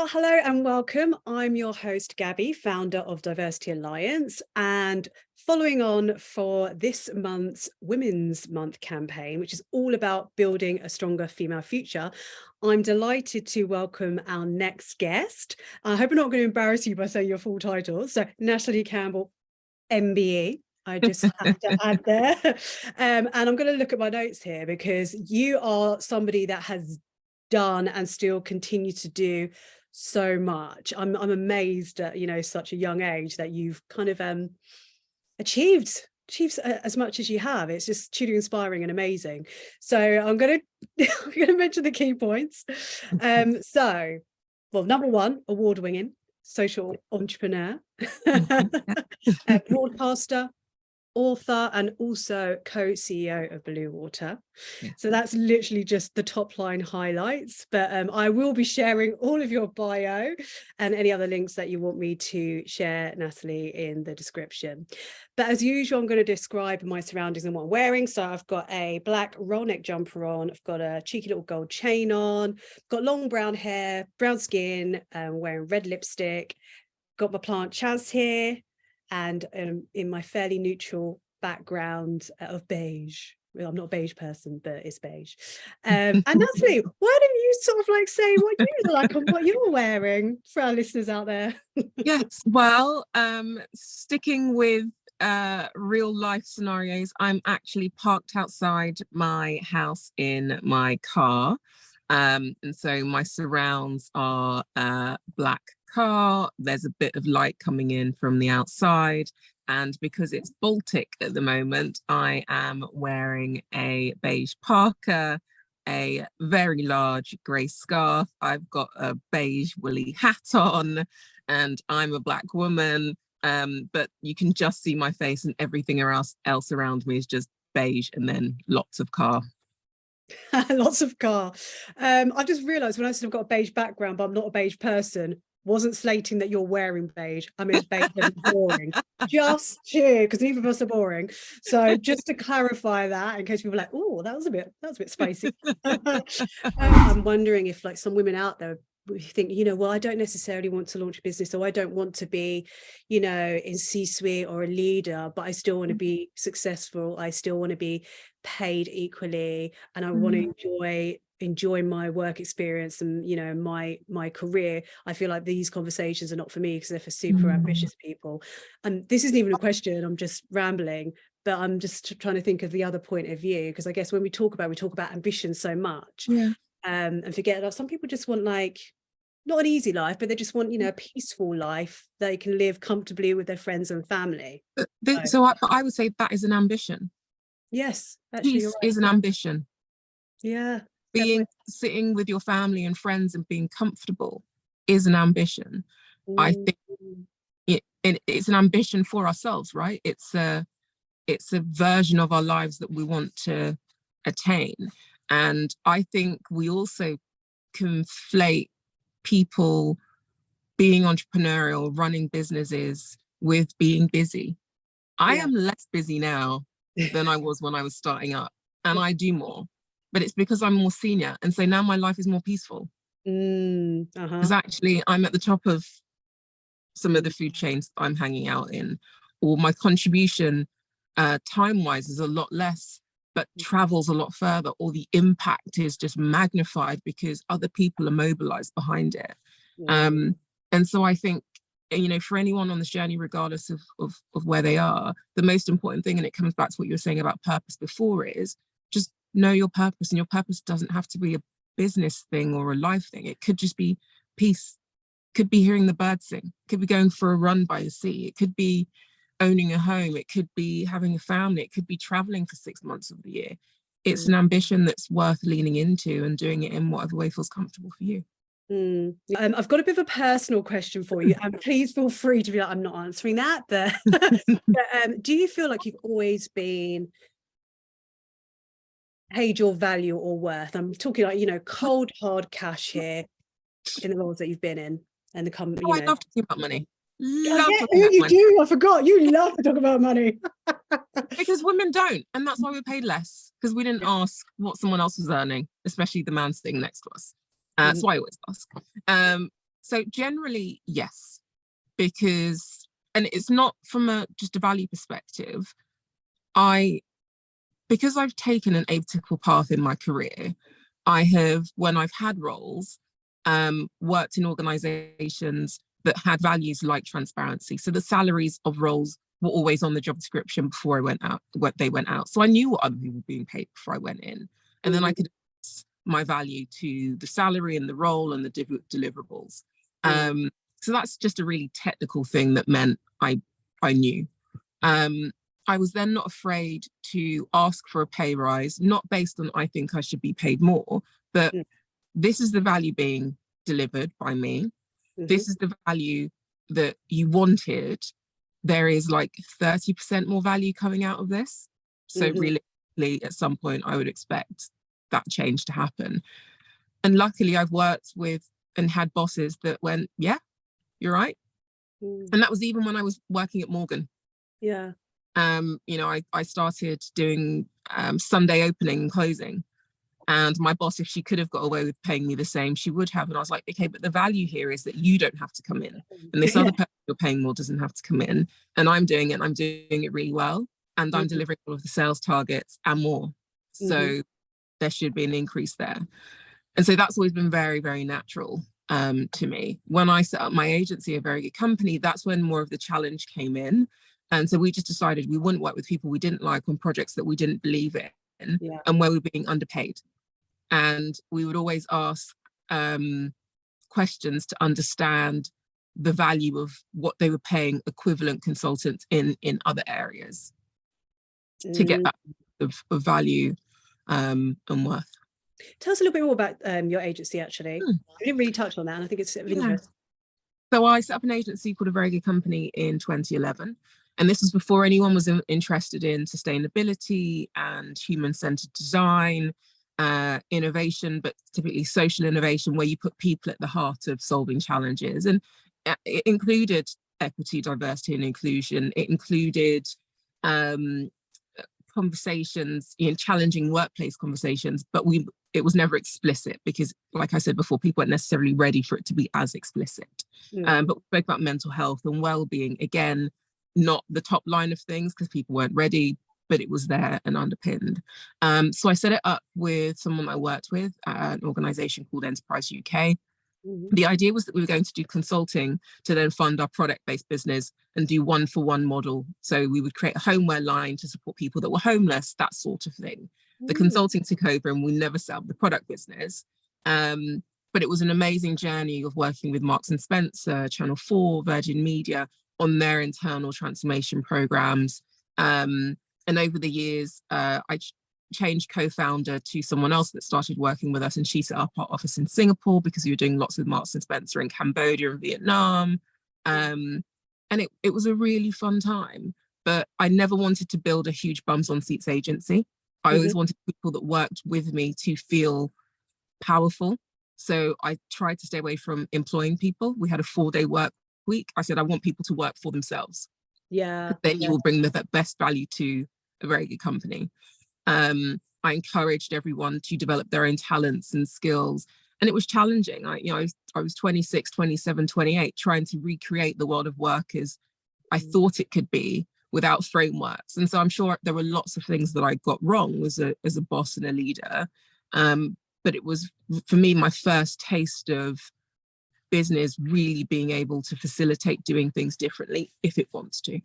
Well, hello and welcome. I'm your host, Gabby, founder of Diversity Alliance. And following on for this month's Women's Month campaign, which is all about building a stronger female future, I'm delighted to welcome our next guest. I hope I'm not going to embarrass you by saying your full title. So, Natalie Campbell MBE. I just have to add there. And I'm going to look at my notes here because you are somebody that has done and still continue to do so much. I'm amazed at such a young age that you've kind of achieved as much as you have. It's just truly inspiring and amazing. So I'm going to mention the key points. So, well, number one, award-winning social entrepreneur, a broadcaster, author, and also co-CEO of Bleu. Yeah. So that's literally just the top line highlights, but I will be sharing all of your bio and any other links that you want me to share, Natalie, in the description. But as usual, I'm going to describe my surroundings and what I'm wearing. So I've got a black roll neck jumper on, I've got a cheeky little gold chain on, got long brown hair, brown skin, wearing red lipstick, got my plant Chaz here, and in my fairly neutral background of beige. Well, I'm not a beige person, but it's beige. And Natalie, why don't you sort of like say what you like and what you're wearing for our listeners out there? Yes, well, sticking with real life scenarios, I'm actually parked outside my house in my car. And so my surrounds are black car. There's a bit of light coming in from the outside. And because it's Baltic at the moment, I am wearing a beige parka, a very large grey scarf. I've got a beige woolly hat on, and I'm a black woman. But you can just see my face, and everything else around me is just beige, and then lots of car. Lots of car. I just realised when I said I've got a beige background, but I'm not a beige person, wasn't slating that you're wearing beige. I mean, beige is boring. Just cheer, because neither of us are boring. So just to clarify that, in case people are like, oh, that was a bit spicy. I'm wondering if like some women out there think, well, I don't necessarily want to launch a business, or I don't want to be, in C-suite or a leader, but I still want to be successful. I still want to be paid equally, and I want to enjoy my work experience and my career. I feel like these conversations are not for me because they're for super ambitious people. And this isn't even a question, I'm just rambling, but I'm just trying to think of the other point of view, because I guess when we talk about ambition so much, and forget that some people just want like not an easy life, but they just want a peaceful life they can live comfortably with their friends and family. So I would say that is an ambition. Yes, actually, peace is an ambition. Yeah. Sitting with your family and friends and being comfortable is an ambition. I think it's an ambition for ourselves, right? It's a version of our lives that we want to attain. And I think we also conflate people being entrepreneurial, running businesses, with being busy. I am less busy now than I was when I was starting up, and I do more, but it's because I'm more senior, and so now my life is more peaceful. Because actually I'm at the top of some of the food chains I'm hanging out in, or my contribution time-wise is a lot less, but travels a lot further, or the impact is just magnified because other people are mobilized behind it. And so I think, for anyone on this journey, regardless of where they are, the most important thing, and it comes back to what you were saying about purpose before, is just know your purpose. And your purpose doesn't have to be a business thing or a life thing. It could just be peace. It could be hearing the birds sing. It could be going for a run by the sea. It could be owning a home. It could be having a family. It could be traveling for 6 months of the year. It's an ambition that's worth leaning into and doing it in whatever way feels comfortable for you. I've got a bit of a personal question for you, and please feel free to be like, I'm not answering that, but, do you feel like you've always been paid your value or worth? I'm talking like, cold hard cash here in the roles that you've been in and the company. I love talking about money. Do. I forgot. You love to talk about money. Because women don't, and that's why we're paid less, because we didn't ask what someone else was earning, especially the man sitting next to us. So I always ask. So generally, yes, because, and it's not from just a value perspective, because I've taken an atypical path in my career, I have, when I've had roles, worked in organizations that had values like transparency. So the salaries of roles were always on the job description before I went out, what they went out. So I knew what other people were being paid before I went in. And then I could my value to the salary and the role and the deliverables. So that's just a really technical thing that meant I knew. I was then not afraid to ask for a pay rise, not based on I think I should be paid more, but this is the value being delivered by me. This is the value that you wanted. There is like 30% more value coming out of this. So realistically, at some point, I would expect that change to happen. And luckily, I've worked with and had bosses that went, yeah, you're right. And that was even when I was working at Morgan. Yeah. You know, I started doing Sunday opening and closing. And my boss, if she could have got away with paying me the same, she would have. And I was like, okay, but the value here is that you don't have to come in. And this other person you're paying more doesn't have to come in. And I'm doing it. I'm doing it really well. And I'm delivering all of the sales targets and more. So there should be an increase there. And so that's always been very, very natural to me. When I set up my agency, A Very Good Company, that's when more of the challenge came in. And so we just decided we wouldn't work with people we didn't like on projects that we didn't believe in and where we were being underpaid. And we would always ask questions to understand the value of what they were paying equivalent consultants in other areas to get that of value and worth. Tell us a little bit more about your agency, actually. We didn't really touch on that, and I think it's of interest. So I set up an agency called A Very Good Company in 2011. And this was before anyone was interested in sustainability and human-centered design, innovation, but typically social innovation, where you put people at the heart of solving challenges. And it included equity, diversity, and inclusion. It included conversations, challenging workplace conversations, but it was never explicit because, like I said before, people weren't necessarily ready for it to be as explicit. But we spoke about mental health and well-being, again, not the top line of things because people weren't ready, but it was there and underpinned. So I set it up with someone I worked with at an organization called Enterprise UK. The idea was that we were going to do consulting to then fund our product-based business and do one-for-one model. So we would create a homeware line to support people that were homeless, that sort of thing. The consulting took over and we never set up the product business. But it was an amazing journey of working with Marks and Spencer, Channel 4, Virgin Media on their internal transformation programs. And over the years, I changed co-founder to someone else that started working with us, and she set up our office in Singapore because we were doing lots with Marks and Spencer in Cambodia and Vietnam. And it was a really fun time, but I never wanted to build a huge bums on seats agency. I always wanted people that worked with me to feel powerful. So I tried to stay away from employing people. We had a 4-day work week. I said, I want people to work for themselves. Then you will bring the best value to A Very Good Company. I encouraged everyone to develop their own talents and skills. And it was challenging. I was 26, 27, 28, trying to recreate the world of work as I thought it could be without frameworks. And so I'm sure there were lots of things that I got wrong as a boss and a leader. But it was, for me, my first taste of business really being able to facilitate doing things differently if it wants to.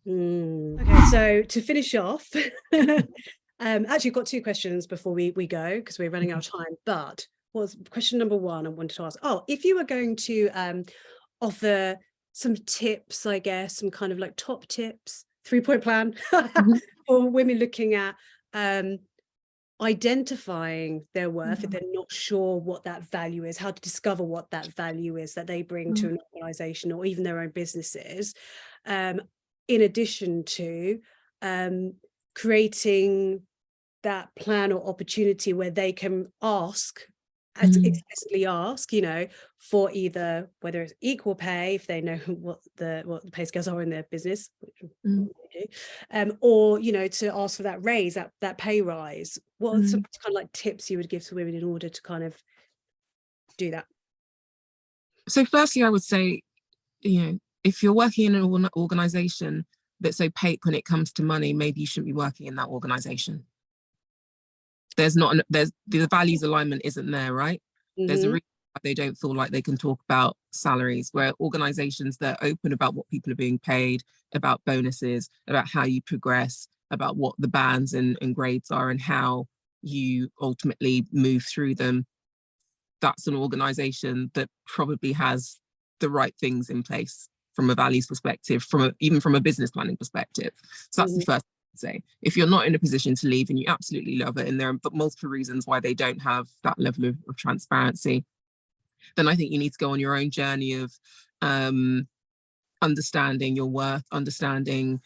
Okay, so to finish off, actually, I've got 2 questions before we go because we're running out of time. But was question number 1 I wanted to ask? Oh, if you were going to offer some tips, I guess, some kind of like top tips, 3-point plan for women looking at identifying their worth if they're not sure what that value is, how to discover what that value is that they bring to an organization or even their own businesses, in addition to creating that plan or opportunity where they can ask, explicitly ask, for either whether it's equal pay if they know what the pay scales are in their business, which they do, or to ask for that raise, that pay rise. What are some kind of like tips you would give to women in order to kind of do that? So firstly, I would say, if you're working in an organization that's opaque when it comes to money, maybe you shouldn't be working in that organization. The values alignment isn't there, right? There's a reason why they don't feel like they can talk about salaries, where organizations that are open about what people are being paid, about bonuses, about how you progress, about what the bands and grades are and how you ultimately move through them. That's an organization that probably has the right things in place from a values perspective, even from a business planning perspective. So that's the first thing I'd say. If you're not in a position to leave and you absolutely love it, and there are multiple reasons why they don't have that level of transparency, then I think you need to go on your own journey of understanding your worth, understanding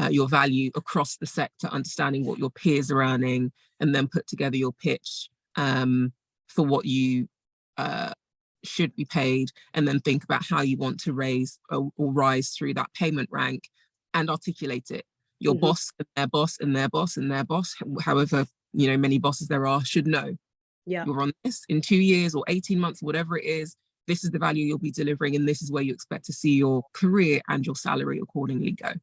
your value across the sector, understanding what your peers are earning, and then put together your pitch for what you should be paid, and then think about how you want to raise or rise through that payment rank and articulate it. Your boss and their boss and their boss and their boss, however many bosses there are, should know. Yeah, you're on this in 2 years or 18 months, whatever it is. This is the value you'll be delivering, and this is where you expect to see your career and your salary accordingly go.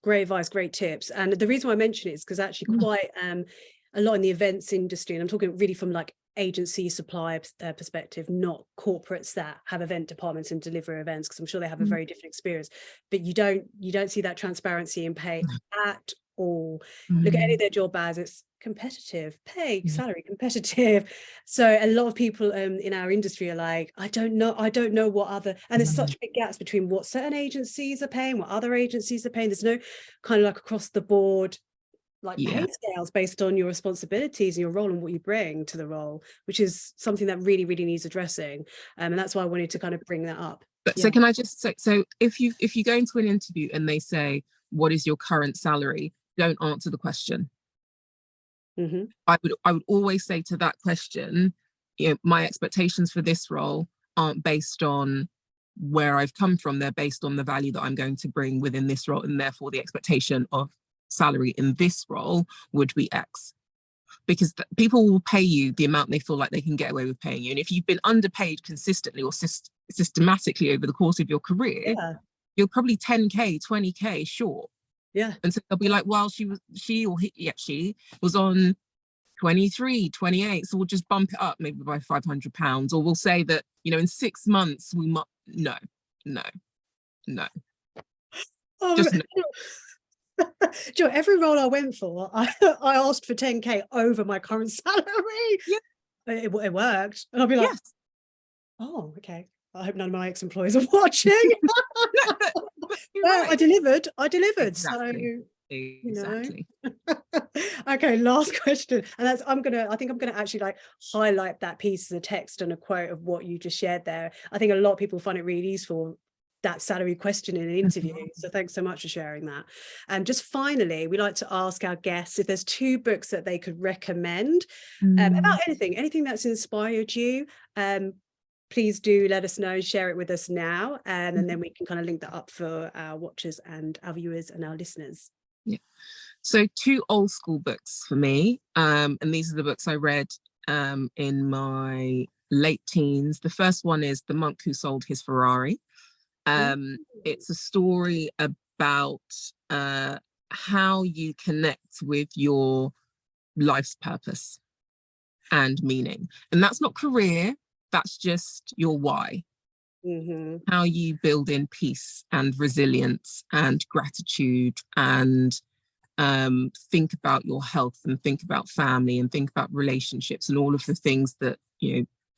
Great advice, great tips. And the reason why I mention it is because actually quite a lot in the events industry, and I'm talking really from like agency supplier perspective, not corporates that have event departments and deliver events, because I'm sure they have a very different experience, but you don't see that transparency in pay at all. Look at any of their job ads, it's competitive pay, salary competitive. So a lot of people in our industry are like, I don't know what other, and there's such big gaps between what certain agencies are paying, what other agencies are paying. There's no kind of like across the board pay scales based on your responsibilities and your role and what you bring to the role, which is something that really needs addressing, and that's why I wanted to kind of bring that up. But so can I just say, so if you go into an interview and they say, what is your current salary, don't answer the question. I would always say to that question, my expectations for this role aren't based on where I've come from, they're based on the value that I'm going to bring within this role, and therefore the expectation of salary in this role would be X, because people will pay you the amount they feel like they can get away with paying you. And if you've been underpaid consistently or systematically over the course of your career, you're probably 10k 20k short. And so they'll be like, well, she was on 23 28, so we'll just bump it up maybe by £500, or we'll say that in 6 months we might. No. Just no. Joe, every role I went for, I asked for 10k over my current salary. It worked, and I'll be like, oh, okay, I hope none of my ex-employees are watching. Well, I delivered. Exactly. Okay, last question, and that's I think I'm gonna actually highlight that piece of the text and a quote of what you just shared there. I think a lot of people find it really useful, that salary question in an interview. So thanks so much for sharing that. And just finally, we like to ask our guests if there's 2 books that they could recommend about anything that's inspired you. Please do let us know, share it with us now, and then we can kind of link that up for our watchers and our viewers and our listeners. So 2 old school books for me, and these are the books I read in my late teens. The first one is The Monk Who Sold His Ferrari. It's a story about how you connect with your life's purpose and meaning. And that's not career, that's just your why. How you build in peace and resilience and gratitude, and think about your health and think about family and think about relationships and all of the things that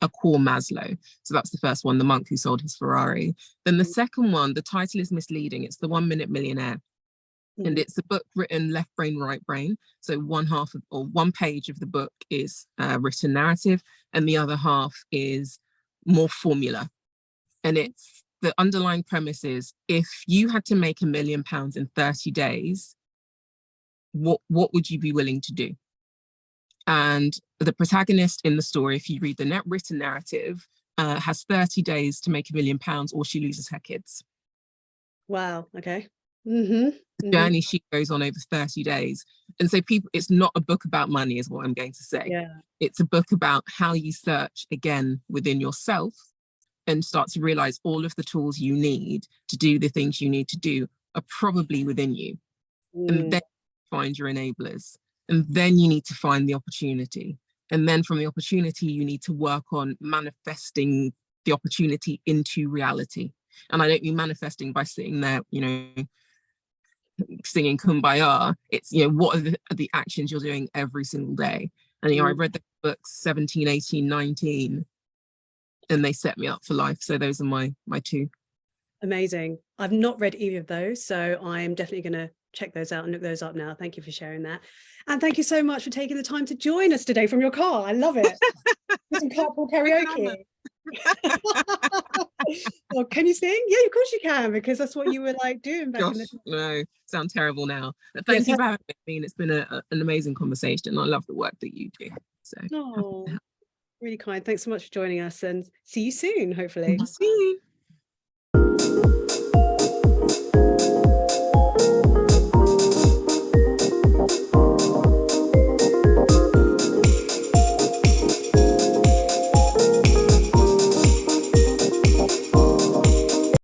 a core Maslow. So that's the first one, The Monk Who Sold His Ferrari. Then the second one, the title is misleading. It's The 1 Minute Millionaire. And it's a book written left brain, right brain. So one page of the book is written narrative, and the other half is more formula. And it's the underlying premise is, if you had to make £1 million in 30 days, what would you be willing to do? And the protagonist in the story, if you read the written narrative, has 30 days to make £1 million, or she loses her kids. Wow. Okay. The journey she goes on over 30 days. And so it's not a book about money, is what I'm going to say. It's a book about how you search again within yourself and start to realize all of the tools you need to do the things you need to do are probably within you. And then find your enablers. And then you need to find the opportunity. And then from the opportunity, you need to work on manifesting the opportunity into reality. And I don't mean manifesting by sitting there, you know, singing Kumbaya. It's, you know, what are the actions you're doing every single day? And, you know, I read the books 17, 18, 19, and they set me up for life. So those are my two. Amazing. I've not read either of those, so I'm definitely going to check those out and look those up now. Thank you for sharing that. And thank you so much for taking the time to join us today from your car. I love it. Some carpool karaoke. Well, can you sing? Yeah, of course you can, because that's what you were like doing back in the day. No, sound terrible now. But thank you for having me. I mean, it's been an amazing conversation. I love the work that you do. So, really kind. Thanks so much for joining us, and see you soon, hopefully. See you.